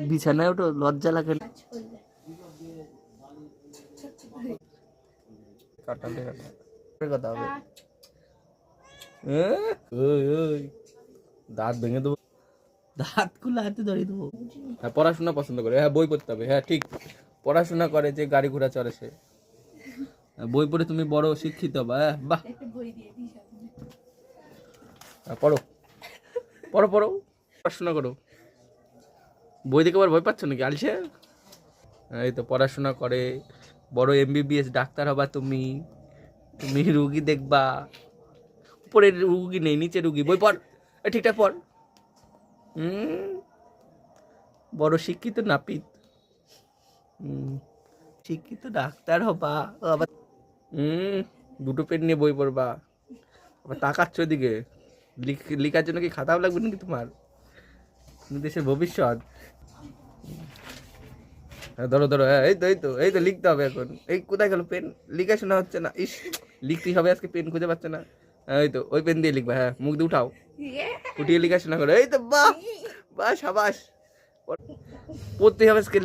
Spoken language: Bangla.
বিছানায় ওঠো, লজ্জা লাগে না? কথা হবে। ওই ওই দাঁত ভেঙে দেবো, দাঁত খুলে হাতে ধরিয়ে দেবো। হ্যাঁ, পড়াশোনা পছন্দ করে, হ্যাঁ বই পড়তে হবে, হ্যাঁ ঠিক। পড়াশোনা করে যে গাড়ি ঘোড়া চড়ে সে, বই পড়ে তুমি বড় শিক্ষিত বা, বাহ। পড়ো পড়ো পড়ো, পড়াশোনা করো। বই দেখে আবার ভয় পাচ্ছ নাকি আলসে? এই তো পড়াশোনা করে বড় এমবিবিএস ডাক্তার হবা তুমি, তুমি রুগী দেখবা। উপরে রুগী নেই, নিচে রুগী। বই পড়, ঠিকঠাক পড়। বড় শিক্ষিত নাপিত, শিক্ষিত ডাক্তার হবা আবার। দুটো পেন নিয়ে বই পড়বা, আবার তাকাচ্ছ ওদিকে। লিখার জন্য কি খাতাও লাগবে নাকি তোমার? তুমি দেশের ভবিষ্যৎ। ধরো ধরো, হ্যাঁ এই তো এই তো এই তো লিখতে হবে এখন। এই কোথায় গেল পেন? লিখা শোনা হচ্ছে না, ইস। লিখতেই হবে আজকে, পেন খুঁজে পাচ্ছে না। এই তো ওই পেন দিয়ে লিখবা, হ্যাঁ মুখ দিয়ে উঠাও, উঠিয়ে লিখা শোনা করো। এই তো বাহ বাহ, সাবাস। পড়তে হবে আজকে।